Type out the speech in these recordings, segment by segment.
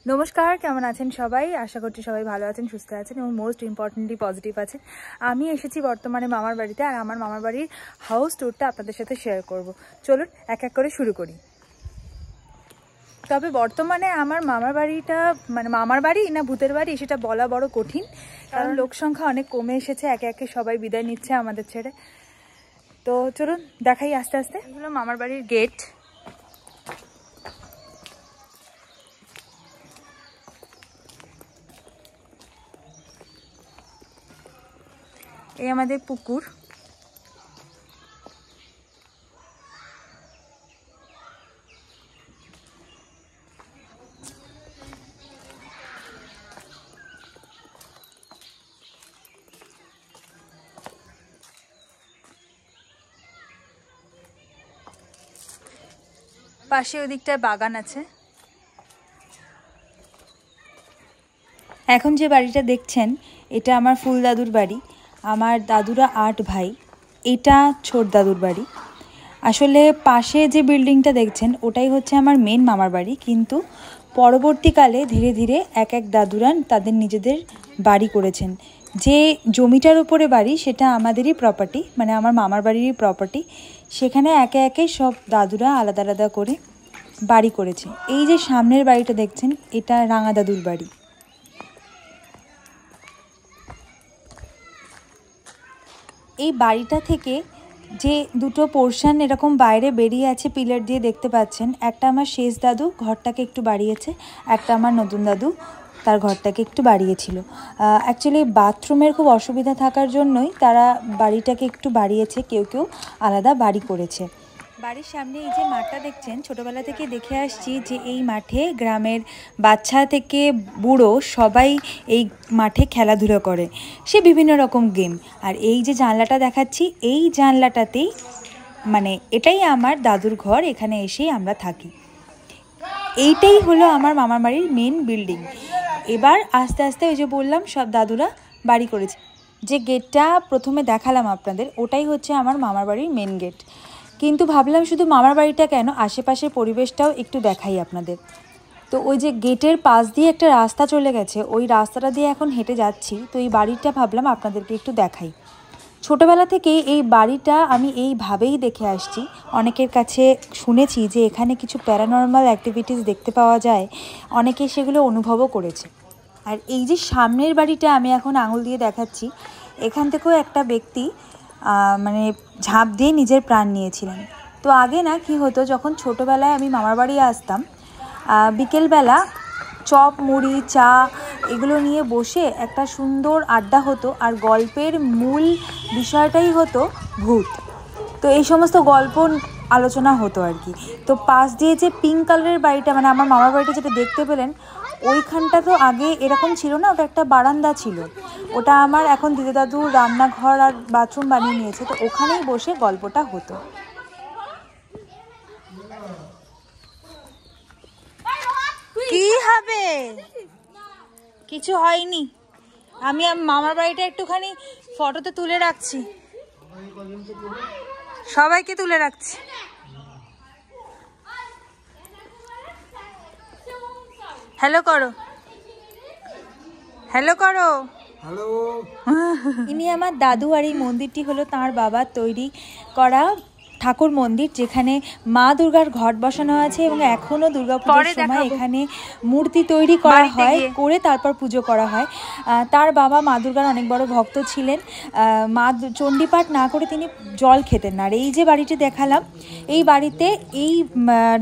নমস্কার, কেমন আছেন সবাই? আশা করছি সবাই ভালো আছেন, সুস্থ আছেন এবং মোস্ট ইম্পর্টেন্টলি পজিটিভ আছেন। আমি এসেছি বর্তমানে মামার বাড়িতে, আর আমার মামার বাড়ির হাউস ট্যুরটা আপনাদের সাথে শেয়ার করব। চলুন এক এক করে শুরু করি। তবে বর্তমানে আমার মামার বাড়িটা মানে মামার বাড়ি না ভূতের বাড়ি সেটা বলা বড় কঠিন, কারণ লোক সংখ্যা অনেক কমে এসেছে, একে একে সবাই বিদায় নিচ্ছে আমাদের ছেড়ে। তো চলুন দেখাই আস্তে আস্তে। এগুলো মামার বাড়ির গেট। এই আমাদের পুকুর। পাশে ওই দিকটায় বাগান আছে। এখন যে বাড়িটা দেখছেন এটা আমার ফুল দাদুর বাড়ি। আমার দাদুরা 8 ভাই। এটা ছোট দাদুর বাড়ি। আসলে পাশে যে বিল্ডিংটা দেখছেন ওটাই হচ্ছে আমার মেন মামার বাড়ি, কিন্তু পরবর্তীকালে ধীরে ধীরে এক এক দাদুরা তাদের নিজেদের বাড়ি করেছেন। যে জমিটার উপরে বাড়ি সেটা আমাদেরই প্রপার্টি, মানে আমার মামার বাড়িরই প্রপার্টি। সেখানে একে একে সব দাদুরা আলাদা আলাদা করে বাড়ি করেছে। এই যে সামনের বাড়িটা দেখছেন এটা রাঙা দাদুর বাড়ি। এই বাড়িটা থেকে যে দুটো পোর্শন এরকম বাইরে বেরিয়ে আছে পিলার দিয়ে দেখতে পাচ্ছেন, একটা আমার শেষ দাদু ঘরটাকে একটু বাড়িয়েছে, একটা আমার নতুন দাদু তার ঘরটাকে একটু বাড়িয়েছিল। অ্যাকচুয়ালি বাথরুমের খুব অসুবিধা থাকার জন্যই তারা বাড়িটাকে একটু বাড়িয়েছে, কেউ কেউ আলাদা বাড়ি করেছে। বাড়ির সামনে এই যে মাঠটা দেখছেন, ছোটোবেলা থেকে দেখে আসছি যে এই মাঠে গ্রামের বাচ্চা থেকে বুড়ো সবাই এই মাঠে খেলাধুলো করে, সে বিভিন্ন রকম গেম। আর এই যে জানলাটা দেখাচ্ছি এই জানলাটাতেই মানে এটাই আমার দাদুর ঘর, এখানে এসেই আমরা থাকি। এইটাই হলো আমার মামার বাড়ির মেন বিল্ডিং। এবার আস্তে আস্তে ওই যে বললাম সব দাদুরা বাড়ি করেছে। যে গেটটা প্রথমে দেখালাম আপনাদের ওটাই হচ্ছে আমার মামার বাড়ির মেন গেট। কিন্তু ভাবলাম শুধু মামার বাড়িটা কেন, আশেপাশের পরিবেশটাও একটু দেখাই আপনাদের। তো ওই যে গেটের পাশ দিয়ে একটা রাস্তা চলে গেছে, ওই রাস্তাটা দিয়ে এখন হেঁটে যাচ্ছি। তো এই বাড়িটা ভাবলাম আপনাদেরকে একটু দেখাই। ছোটোবেলা থেকেই এই বাড়িটা আমি এইভাবেই দেখে আসছি। অনেকের কাছে শুনেছি যে এখানে কিছু প্যারানর্মাল অ্যাক্টিভিটিস দেখতে পাওয়া যায়, অনেকে সেগুলো অনুভবও করেছে। আর এই যে সামনের বাড়িটা আমি এখন আঙুল দিয়ে দেখাচ্ছি, এখান থেকেও একটা ব্যক্তি মানে ঝাঁপ দিয়ে নিজের প্রাণ নিয়েছিলেন। তো আগে না কি হতো, যখন ছোটোবেলায় আমি মামার বাড়ি আসতাম, বিকেলবেলা চপ মুড়ি চা এগুলো নিয়ে বসে একটা সুন্দর আড্ডা হতো, আর গল্পের মূল বিষয়টাই হতো ভূত। তো এই সমস্ত গল্প আলোচনা হতো আর কি। তো পাশ দিয়ে যে পিঙ্ক কালারের বাড়িটা মানে আমার মামার বাড়িটা যেটা দেখতে পেলেন, ওইখানটা তো আগে এরকম ছিল না, ওটা একটা বারান্দা ছিল। ওটা আমার এখন দিদি দাদুর রান্নাঘর আর বাথরুম বানিয়ে নিয়েছে, তো ওখানেই বসে গল্পটা হতো। কি হবে? কিছু হয়নি। আমি মামার বাড়িটা একটুখানি ফটোতে তুলে রাখছি, সবাইকে তুলে রাখছি। হ্যালো করো, হ্যালো করো। হ্যালো। ইনি আমার দাদু, আর এই মন্দিরটি হলো তাঁর বাবার তৈরি করা ঠাকুর মন্দির, যেখানে মা দুর্গার ঘট বসানো আছে এবং এখনও দুর্গাপূজার সময় এখানে মূর্তি তৈরি করা হয়, করে তারপর পুজো করা হয়। তার বাবা মা দুর্গার অনেক বড় ভক্ত ছিলেন। মা চণ্ডীপাঠ না করে তিনি জল খেতেন না। আর এই যে বাড়িটি দেখালাম, এই বাড়িতে এই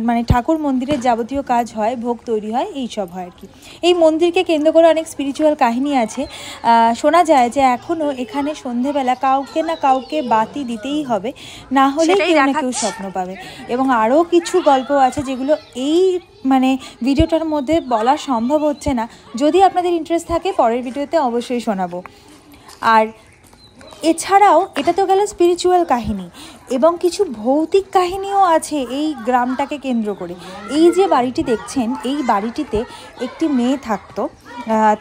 মানে ঠাকুর মন্দিরের যাবতীয় কাজ হয়, ভোগ তৈরি হয়, এই সব হয় আর কি। এই মন্দিরকে কেন্দ্র করে অনেক স্পিরিচুয়াল কাহিনী আছে। শোনা যায় যে এখনও এখানে সন্ধেবেলা কাউকে না কাউকে বাতি দিতেই হবে, না হলে কেউ না কেউ স্বপ্ন পাবে। এবং আরও কিছু গল্প আছে যেগুলো এই মানে ভিডিওটার মধ্যে বলা সম্ভব হচ্ছে না। যদি আপনাদের ইন্টারেস্ট থাকে পরের ভিডিওতে অবশ্যই শোনাবো। আর এছাড়াও এটা তো গেল স্পিরিচুয়াল কাহিনী, এবং কিছু ভৌতিক কাহিনীও আছে এই গ্রামটাকে কেন্দ্র করে। এই যে বাড়িটি দেখছেন, এই বাড়িটিতে একটি মেয়ে থাকতো,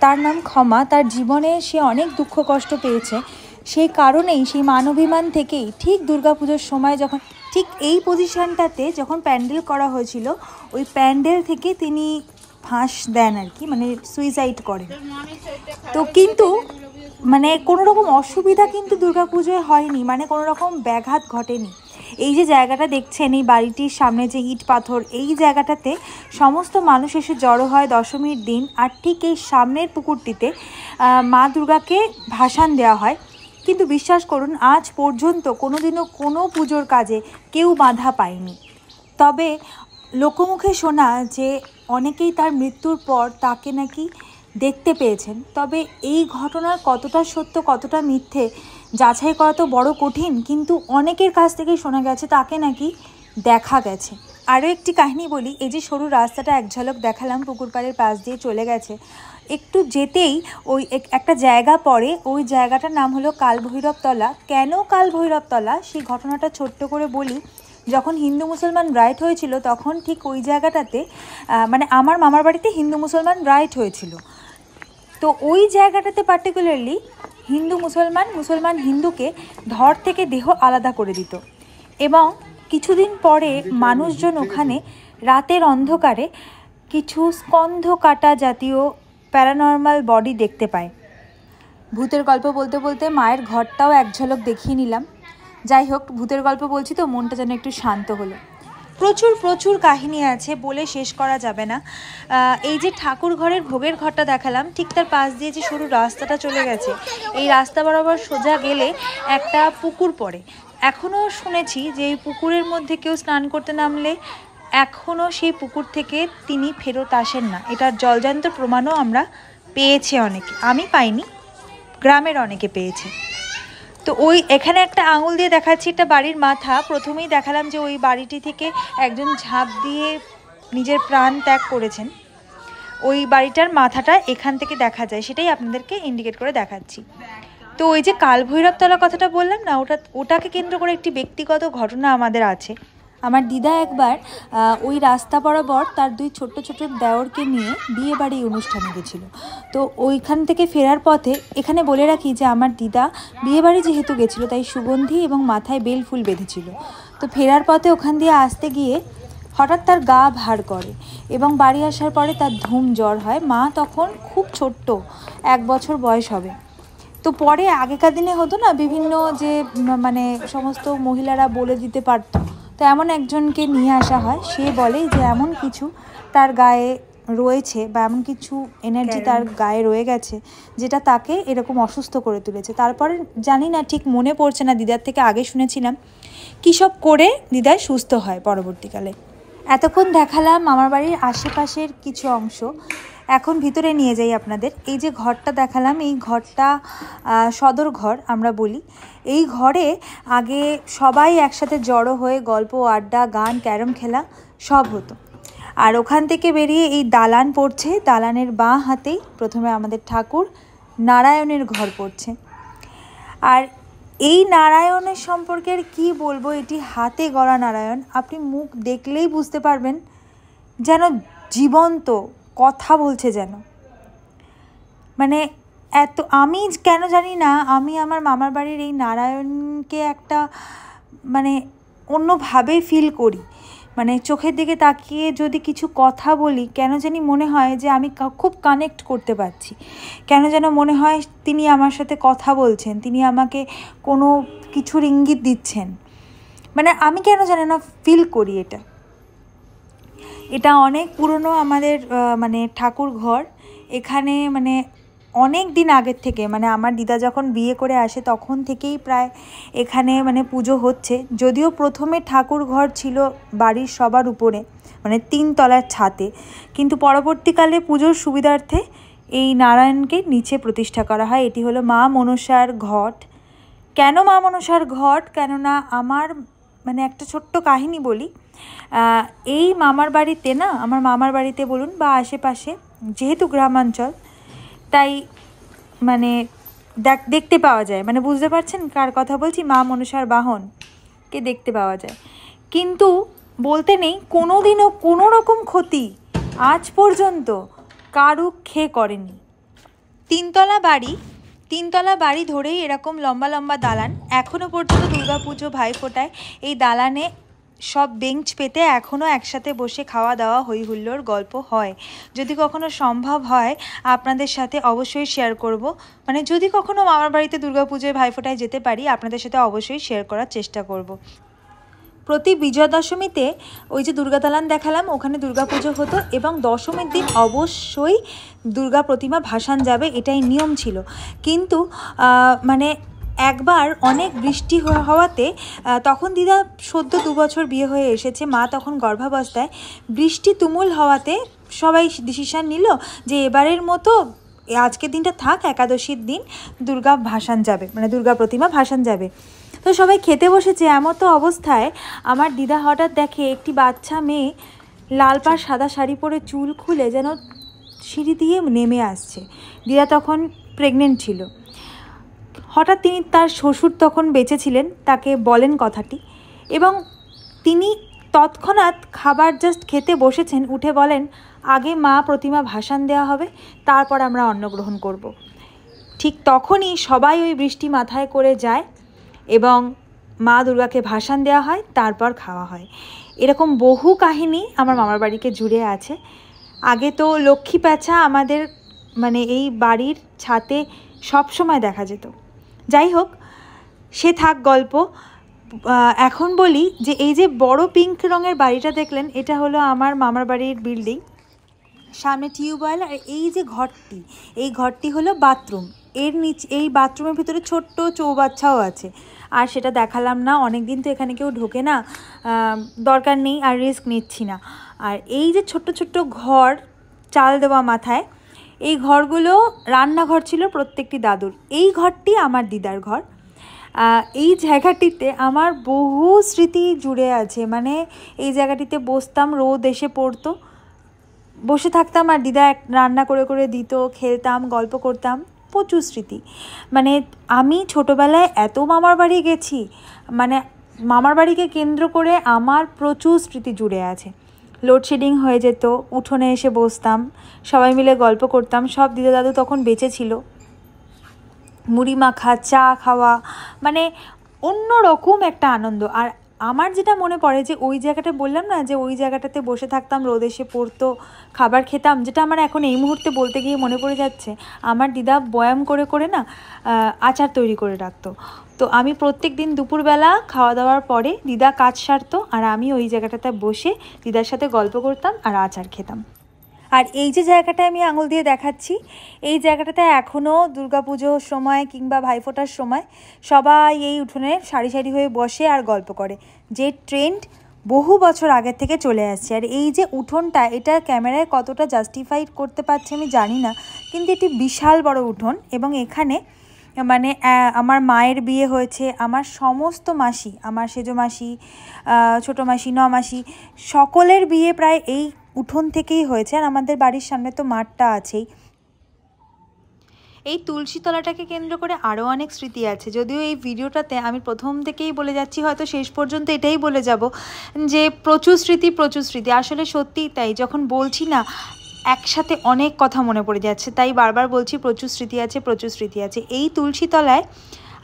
তার নাম ক্ষমা। তার জীবনে সে অনেক দুঃখ কষ্ট পেয়েছে, সেই কারণেই সেই মানবিমান থেকেই ঠিক দুর্গাপুজোর সময় যখন ঠিক এই পজিশনটাতে যখন প্যান্ডেল করা হয়েছিল, ওই প্যান্ডেল থেকে তিনি ফাঁস দেন আর কি, মানে সুইসাইড করেন। তো কিন্তু মানে কোনো রকম অসুবিধা কিন্তু দুর্গাপুজোয় হয়নি, মানে কোনো রকম ব্যাঘাত ঘটেনি। এই যে জায়গাটা দেখছেন, এই বাড়িটির সামনে যে ইট পাথর, এই জায়গাটাতে সমস্ত মানুষ এসে জড়ো হয় দশমীর দিন। আর ঠিক এই সামনের পুকুরটিতে মা দুর্গাকে ভাসান দেওয়া হয়। কিন্তু বিশ্বাস করুন, আজ পর্যন্ত কোনোদিনও কোনো পুজোর কাজে কেউ বাধা পায়নি। তবে লোকমুখে শোনা যে অনেকেই তার মৃত্যুর পর তাকে নাকি দেখতে পেয়েছেন। তবে এই ঘটনার কতটা সত্য কতটা মিথ্যে যাচাই করা তো বড় কঠিন, কিন্তু অনেকের কাছ থেকেই শোনা গেছে তাকে নাকি দেখা গেছে। আরও একটি কাহিনী বলি। এই যে সরু রাস্তাটা এক ঝলক দেখালাম, পুকুর পাড়ের পাশ দিয়ে চলে গেছে, একটু যেতেই ওই একটা জায়গা পড়ে, ওই জায়গাটার নাম হলো কালভৈরবতলা। কেন কালভৈরবতলা সেই ঘটনাটা ছোট্ট করে বলি। যখন হিন্দু মুসলমান রাইট হয়েছিল তখন ঠিক ওই জায়গাটাতে মানে আমার মামার বাড়িতে হিন্দু মুসলমান রাইট হয়েছিল। তো ওই জায়গাটাতে পার্টিকুলারলি হিন্দু মুসলমান হিন্দুকে ধর থেকে দেহ আলাদা করে দিত, এবং কিছুদিন পরে মানুষজন ওখানে রাতের অন্ধকারে কিছু স্কন্ধ কাটা জাতীয় প্যারানর্মাল বডি দেখতে পায়। ভূতের গল্প বলতে বলতে মায়ের ঘরটাও এক ঝলক দেখিয়ে নিলাম। যাই হোক, ভূতের গল্প বলছি তো মনটা যেন একটু শান্ত হলো। প্রচুর প্রচুর কাহিনী আছে, বলে শেষ করা যাবে না। এই যে ঠাকুর ঘরের ভোগের ঘরটা দেখালাম, ঠিক তার পাশ দিয়ে যে সরু রাস্তাটা চলে গেছে, এই রাস্তা বরাবর সোজা গেলে একটা পুকুর পড়ে। এখনও শুনেছি যে এই পুকুরের মধ্যে কেউ স্নান করতে নামলে এখনও সেই পুকুর থেকে তিনি ফেরত আসেন না। এটার জলজান্ত প্রমাণও আমরা পেয়েছি অনেকে, আমি পাইনি, গ্রামের অনেকে পেয়েছে। তো ওই এখানে একটা আঙুল দিয়ে দেখাচ্ছি, একটা বাড়ির মাথা। প্রথমেই দেখালাম যে ওই বাড়িটি থেকে একজন ঝাঁপ দিয়ে নিজের প্রাণ ত্যাগ করেছেন, ওই বাড়িটার মাথাটা এখান থেকে দেখা যায়, সেটাই আপনাদেরকে ইন্ডিকেট করে দেখাচ্ছি। তো ওই যে কালভৈরবতলা কথাটা বললাম না, ওটাকে কেন্দ্র করে একটি ব্যক্তিগত ঘটনা আমাদের আছে। আমার দিদা একবার ওই রাস্তা বরাবর তার দুই ছোট্ট ছোট্ট দেওরকে নিয়ে বিয়ে বাড়ি অনুষ্ঠানে গেছিল। তো ওইখান থেকে ফেরার পথে, এখানে বলে রাখি যে আমার দিদা বিয়ে বাড়ি যেহেতু গেছিলো তাই সুগন্ধি এবং মাথায় বেল ফুল বেঁধেছিল। তো ফেরার পথে ওখান দিয়ে আসতে গিয়ে হঠাৎ তার গা ভার করে এবং বাড়ি আসার পরে তার ধুম জ্বর হয়। মা তখন খুব ছোট্ট, 1 বছর বয়স হবে। তো পরে আগেকার দিনে হতো না, বিভিন্ন যে মানে সমস্ত মহিলারা বলে দিতে পারতো, তো এমন একজনকে নিয়ে আসা হয়। সে বলে যে এমন কিছু তার গায়ে রয়েছে বা এমন কিছু এনার্জি তার গায়ে রয়ে গেছে যেটা তাকে এরকম অসুস্থ করে তুলেছে। তারপরে জানি না, ঠিক মনে পড়ছে না, দিদার থেকে আগে শুনেছিলাম কী সব করে দিদায় সুস্থ হয় পরবর্তীকালে। এতক্ষণ দেখালাম আমার বাড়ির আশেপাশের কিছু অংশ, এখন ভিতরে নিয়ে যাই আপনাদের। এই যে ঘরটা দেখালাম, এই ঘরটা সদর ঘর আমরা বলি। এই ঘরে আগে সবাই একসাথে জড়ো হয়ে গল্প আড্ডা গান ক্যারম খেলা সব হতো। আর ওখান থেকে বেরিয়ে এই দালান পড়ছে, দালানের বাঁ হাতেই প্রথমে আমাদের ঠাকুর নারায়ণের ঘর পড়ছে। আর এই নারায়ণের সম্পর্কে আর কী বলবো, এটি হাতে গড়া নারায়ণ। আপনি মুখ দেখলেই বুঝতে পারবেন যেন জীবন্ত, কথা বলছে যেন। মানে এত, আমি কেন জানি না, আমি আমার মামার বাড়ির এই নারায়ণকে একটা মানে অন্যভাবে ফিল করি। মানে চোখের দিকে তাকিয়ে যদি কিছু কথা বলি, কেন জানি মনে হয় যে আমি খুব কানেক্ট করতে পারছি, কেন যেন মনে হয় তিনি আমার সাথে কথা বলছেন, তিনি আমাকে কোনো কিছুর ইঙ্গিত দিচ্ছেন। মানে আমি কেন জানি না ফিল করি এটা। এটা অনেক পুরনো আমাদের মানে ঠাকুর ঘর। এখানে মানে অনেক দিন আগের থেকে, মানে আমার দিদা যখন বিয়ে করে আসে তখন থেকেই প্রায় এখানে মানে পুজো হচ্ছে। যদিও প্রথমে ঠাকুর ঘর ছিল বাড়ির সবার উপরে, মানে 3 তলার ছাদে, কিন্তু পরবর্তীকালে পুজোর সুবিধার্থে এই নারায়ণকে নিচে প্রতিষ্ঠা করা হয়। এটি হলো মা মনসার ঘট। কেন মা মনসার ঘট? কেননা আমার মানে একটা ছোট্ট কাহিনী বলি। এই মামার বাড়িতে না, আমার মামার বাড়িতে বলুন বা আশেপাশে, যেহেতু গ্রামাঞ্চল, তাই মানে দেখতে পাওয়া যায়, মানে বুঝতে পারছেন কার কথা বলছি, মা মনসার বাহনকে দেখতে পাওয়া যায়। কিন্তু বলতে নেই কোনো দিনও কোনো রকম ক্ষতি আজ পর্যন্ত কারু খেয়ে করেনি। 3 তলা বাড়ি ধরেই এরকম লম্বা লম্বা দালান। এখনও পর্যন্ত দুর্গাপুজো ভাইফোঁটায় এই দালানে সব বেঞ্চ পেতে এখনও একসাথে বসে খাওয়া দাওয়া হই হুল্লোড় গল্প হয়। যদি কখনো সম্ভব হয় আপনাদের সাথে অবশ্যই শেয়ার করব, মানে যদি কখনো মামার বাড়িতে দুর্গাপুজোয় ভাইফোঁটায় যেতে পারি আপনাদের সাথে অবশ্যই শেয়ার করার চেষ্টা করব। প্রতি বিজয়া দশমীতে ওই যে দুর্গা দালান দেখালাম, ওখানে দুর্গাপুজো হতো এবং দশমীর দিন অবশ্যই দুর্গা প্রতিমা ভাসান যাবে, এটাই নিয়ম ছিল। কিন্তু মানে একবার অনেক বৃষ্টি হওয়াতে, তখন দিদা সদ্য 2 বছর বিয়ে হয়ে এসেছে, মা তখন গর্ভাবস্থায়, বৃষ্টি তুমুল হওয়াতে সবাই ডিসিশান নিল যে এবারের মতো আজকের দিনটা থাক, একাদশীর দিন দুর্গা ভাসান যাবে, মানে দুর্গা প্রতিমা ভাসান যাবে। তো সবাই খেতে বসেছে, এমতো অবস্থায় আমার দিদা হঠাৎ দেখে একটি বাচ্চা মেয়ে লাল পাড় সাদা শাড়ি পরে চুল খুলে যেন সিঁড়ি দিয়ে নেমে আসছে। দিদা তখন প্রেগনেন্ট ছিল। হঠাৎ তিনি, তার শ্বশুর তখন বেঁচে ছিলেন, তাকে বলেন কথাটি এবং তিনি তৎক্ষণাৎ খাবার জাস্ট খেতে বসেছেন, উঠে বলেন আগে মা প্রতিমা ভাসান দেওয়া হবে, তারপর আমরা অন্নগ্রহণ করব। ঠিক তখনই সবাই ওই বৃষ্টি মাথায় করে যায় এবং মা দুর্গাকে ভাসান দেওয়া হয়, তারপর খাওয়া হয়। এরকম বহু কাহিনী আমার মামার বাড়িকে জুড়ে আছে। আগে তো লক্ষ্মী প্যাঁচা আমাদের মানে এই বাড়ির ছাদে সব সময় দেখা যেত। যাই হোক, সে থাক গল্প। এখন বলি যে এই যে বড় পিঙ্ক রঙের বাড়িটা দেখলেন, এটা হলো আমার মামার বাড়ির বিল্ডিং। সামনে টিউবওয়েল, আর এই যে ঘরটি, এই ঘরটি হলো বাথরুম। এর নিচে এই বাথরুমের ভিতরে ছোট্ট চৌবাচ্চাও আছে, আর সেটা দেখালাম না, অনেক দিন তো এখানে কেউ ঢোকে না, দরকার নেই আর রিস্ক নিচ্ছি না। আর এই যে ছোট্ট ছোট্ট ঘর, চাল দেওয়া মাথায়, এই ঘরগুলো রান্নাঘর ছিল প্রত্যেকটি দাদুর। এই ঘরটি আমার দিদার ঘর। এই জায়গাটিতে আমার বহু স্মৃতি জুড়ে আছে, মানে এই জায়গাটিতে বসতাম, রোদ এসে পড়তো, বসে থাকতাম আর দিদা রান্না করে করে দিত, খেলতাম, গল্প করতাম, প্রচুর স্মৃতি। মানে আমি ছোটোবেলায় এত মামার বাড়ি গেছি, মানে মামার বাড়িকে কেন্দ্র করে আমার প্রচুর স্মৃতি জুড়ে আছে। লোডশেডিং হয়ে যেত, উঠোনে এসে বসতাম, সবাই মিলে গল্প করতাম। সব দিদা দাদু তখন বেঁচে ছিল। মুড়ি মাখা, চা খাওয়া, মানে অন্য রকম একটা আনন্দ। আর আমার যেটা মনে পড়ে যে ওই জায়গাটা বললাম না, যে ওই জায়গাটাতে বসে থাকতাম, রোদ এসে পড়তো, খাবার খেতাম, যেটা আমার এখন এই মুহূর্তে বলতে গিয়ে মনে পড়ে যাচ্ছে, আমার দিদা বয়াম করে করে না আচার তৈরি করে রাখতো। তো আমি প্রত্যেক দিন দুপুরবেলা খাওয়া দাওয়ার পরে দিদা কাজ সারতো আর আমি ওই জায়গাটাতে বসে দিদার সাথে গল্প করতাম আর আচার খেতাম। আর এই যে জায়গাটায় আমি আঙুল দিয়ে দেখাচ্ছি, এই জায়গাটাতে এখনও দুর্গাপুজোর সময় কিংবা ভাইফোঁটার সময় সবাই এই উঠোনে সারি সারি হয়ে বসে আর গল্প করে, যে ট্রেন্ড বহু বছর আগের থেকে চলে আসছে। আর এই যে উঠোনটা, এটা ক্যামেরায় কতটা জাস্টিফাই করতে পারছি আমি জানি না, কিন্তু এটি বিশাল বড় উঠোন এবং এখানে মানে আমার মায়ের বিয়ে হয়েছে, আমার সমস্ত মাসি, আমার সেজো মাসি, ছোটো মাসি, নমাসি, সকলের বিয়ে প্রায় এই উঠোন থেকেই হয়েছে। আর আমাদের বাড়ির সামনে তো মাঠটা আছেই। এই তুলসী তলাটাকে কেন্দ্র করে আরও অনেক স্মৃতি আছে, যদিও এই ভিডিওটাতে আমি প্রথম থেকেই বলে যাচ্ছি, হয়তো শেষ পর্যন্ত এটাই বলে যাব যে প্রচুর স্মৃতি, প্রচুর স্মৃতি। আসলে সত্যিই তাই, যখন বলছি না একসাথে অনেক কথা মনে পড়ে যাচ্ছে, তাই বারবার বলছি প্রচুর স্মৃতি আছে, প্রচুর স্মৃতি আছে। এই তুলসী তলায়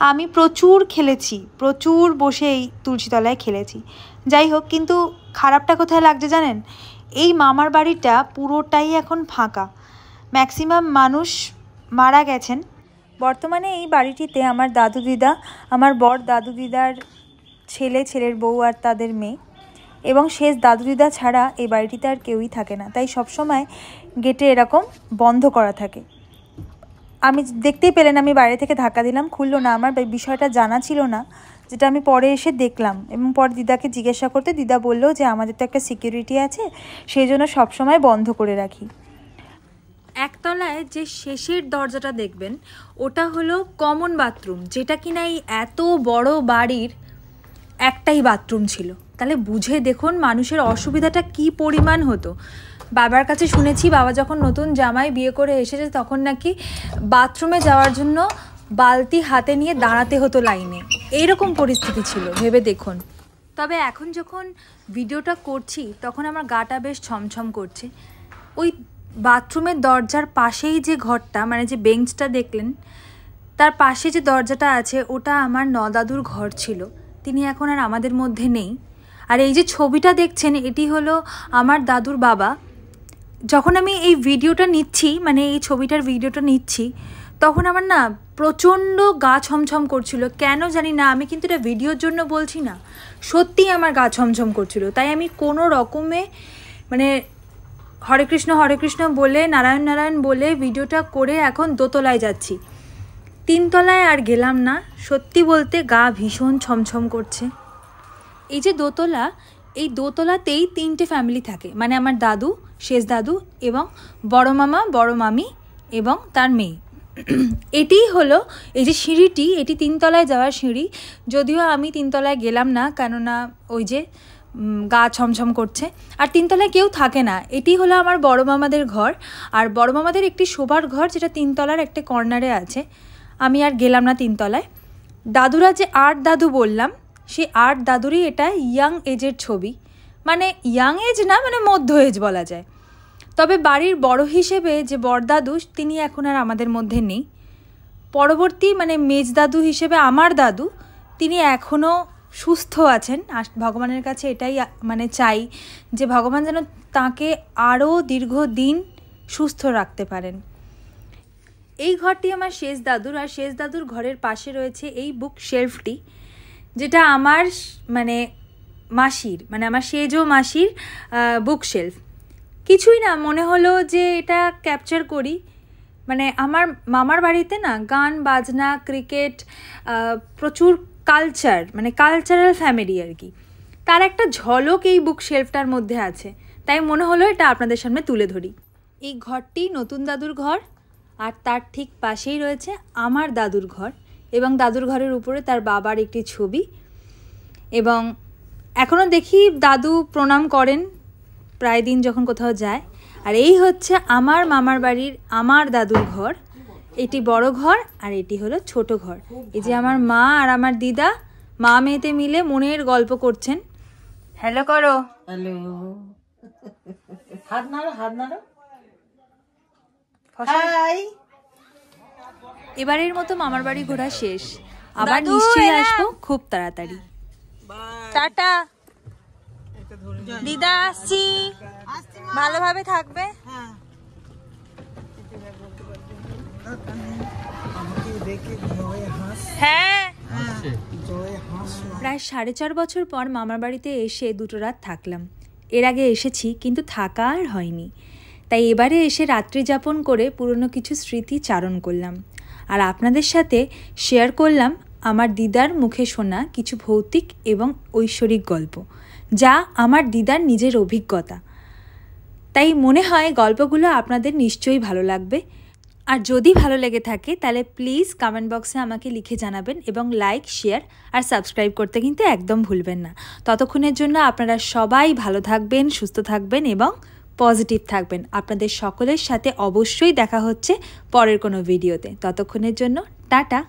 আমি প্রচুর খেলেছি, প্রচুর বসে এই তুলসী তলায় খেলেছি। যাই হোক, কিন্তু খারাপটা কোথায় লাগছে জানেন, এই মামার বাড়িটা পুরোটাই এখন ফাঁকা, ম্যাক্সিমাম মানুষ মারা গেছেন। বর্তমানে এই বাড়িটিতে আমার দাদু দিদা, আমার বর দাদু দিদার ছেলে, ছেলের বউ আর তাদের মেয়ে, এবং শেষ দাদু দিদা ছাড়া এই বাড়িটিতে আর কেউই থাকে না। তাই সবসময় গেটে এরকম বন্ধ করা থাকে। আমি দেখতেই পেলেন আমি বাইরে থেকে ধাক্কা দিলাম, খুললো না। আমার বিষয়টা জানা ছিল না, যেটা আমি পরে এসে দেখলাম, এবং পরে দিদাকে জিজ্ঞাসা করতে দিদা বললো যে আমাদের তো একটা সিকিউরিটি আছে, সেই জন্য সবসময় বন্ধ করে রাখি। একতলায় যে শেষের দরজাটা দেখবেন, ওটা হলো কমন বাথরুম, যেটা কিনা এই এত বড় বাড়ির একটাই বাথরুম ছিল। তাহলে বুঝে দেখুন মানুষের অসুবিধাটা কি পরিমাণ হতো। বাবার কাছে শুনেছি, বাবা যখন নতুন জামাই বিয়ে করে এসেছে তখন নাকি বাথরুমে যাওয়ার জন্য বালতি হাতে নিয়ে দাঁড়াতে হতো লাইনে, এইরকম পরিস্থিতি ছিল, ভেবে দেখুন। তবে এখন যখন ভিডিওটা করছি তখন আমার গাটা বেশ ছমছম করছে। ওই বাথরুমের দরজার পাশেই যে ঘরটা, মানে যে বেঞ্চটা দেখলেন, তার পাশে যে দরজাটা আছে, ওটা আমার নদাদুর ঘর ছিল। তিনি এখন আর আমাদের মধ্যে নেই। আর এই যে ছবিটা দেখছেন এটি হলো আমার দাদুর বাবা। যখন আমি এই ভিডিওটা নিচ্ছি, মানে এই ছবিটার ভিডিওটা নিচ্ছি, তখন আমার না প্রচণ্ড গা ছমছম করছিল, কেন জানি না। আমি কিন্তু এটা ভিডিওর জন্য বলছি না, সত্যিই আমার গা ছমছম করছিল। তাই আমি কোনো রকমে মানে হরে কৃষ্ণ বলে, নারায়ণ নারায়ণ বলে ভিডিওটা করে এখন দোতলায় যাচ্ছি। 3 তলায় আর গেলাম না, সত্যি বলতে গা ভীষণ ছমছম করছে। এই যে দোতলা, এই দোতলাতেই 3টে ফ্যামিলি থাকে, মানে আমার দাদু, শেষ দাদু এবং বড় মামা, বড় মামি এবং তার মেয়ে। এটি হলো এই যে সিঁড়িটি, এটি 3 তলায় যাওয়ার সিঁড়ি। যদিও আমি 3 তলায় গেলাম না, কেননা ওই যে গা ছমছম করছে। আর 3 তলায় কেউ থাকে না। এটি হলো আমার বড় মামাদের ঘর, আর বড় মামাদের একটি শোবার ঘর যেটা 3 তলার একটা কর্নারে আছে। আমি আর গেলাম না 3 তলায়। দাদুরা যে 8 দাদু বললাম, সেই 8 দাদুরই এটা ইয়াং এজের ছবি, মানে ইয়াং এজ না, মানে মধ্য এজ বলা যায়। তবে বাড়ির বড় হিসেবে যে বড়দাদু, তিনি এখন আর আমাদের মধ্যে নেই। পরবর্তী মানে মেজদাদু হিসেবে আমার দাদু, তিনি এখনও সুস্থ আছেন। ভগবানের কাছে এটাই মানে চাই যে ভগবান যেন তাকে আরও দীর্ঘদিন সুস্থ রাখতে পারেন। এই ঘরটি আমার শেষ দাদুর, আর শেষ দাদুর ঘরের পাশে রয়েছে এই বুক শেলফটি, যেটা আমার মানে মাসির, মানে আমার সেজো মাসির বুক শেলফ। কিছুই না, মনে হলো যে এটা ক্যাপচার করি। মানে আমার মামার বাড়িতে না গান বাজনা, ক্রিকেট, প্রচুর কালচার, মানে কালচারাল ফ্যামিলি আর কি, তার একটা ঝলক এই বুক শেলফটার মধ্যে আছে। তাই মনে হলো এটা আপনাদের সামনে তুলে ধরি। এই ঘরটি নতুন দাদুর ঘর, আর তার ঠিক পাশেই রয়েছে আমার দাদুর ঘর, এবং দাদুর ঘরের উপরে তার বাবার একটি ছবি। এবং এখনও দেখি দাদু প্রণাম করেন প্রায় দিন যখন কোথাও যায়। আর এই হচ্ছে আমার মামার বাড়ির আমার দাদুর ঘর। এটি বড় ঘর, আর এটি হলো ছোট ঘর। এই যে আমার মা আর আমার দিদা, মা মেয়েতে মিলে মনের গল্প করছেন। হ্যালো করো। হ্যালো, হাত নাড়ো, হাত নাড়ো। হাই। এবারের মতো মামার বাড়ি ঘোরা শেষ, আবার নিশ্চয়ই আসবো খুব তাড়াতাড়ি। টাটা দিদা, আসছি, ভালোভাবে থাকবে। হ্যাঁ, প্রায় 4.5 বছর পর মামার বাড়িতে এসে 2টো রাত থাকলাম। এর আগে এসেছি, কিন্তু থাকা আর হয়নি। তাই এবারে এসে রাত্রি যাপন করে পুরনো কিছু স্মৃতি চারণ করলাম, আর আপনাদের সাথে শেয়ার করলাম আমার দিদার মুখে শোনা কিছু ভৌতিক এবং ঐশ্বরিক গল্প, যা আমার দিদার নিজের অভিজ্ঞতা। তাই মনে হয় গল্পগুলো আপনাদের নিশ্চয়ই ভালো লাগবে। আর যদি ভালো লেগে থাকে তাহলে প্লিজ কমেন্ট বক্সে আমাকে লিখে জানাবেন, এবং লাইক, শেয়ার আর সাবস্ক্রাইব করতে কিন্তু একদম ভুলবেন না। ততক্ষণের জন্য আপনারা সবাই ভালো থাকবেন, সুস্থ থাকবেন এবং পজিটিভ থাকবেন। আপনাদের সকলের সাথে অবশ্যই দেখা হচ্ছে পরের কোনো ভিডিওতে। ততক্ষণের জন্য টাটা।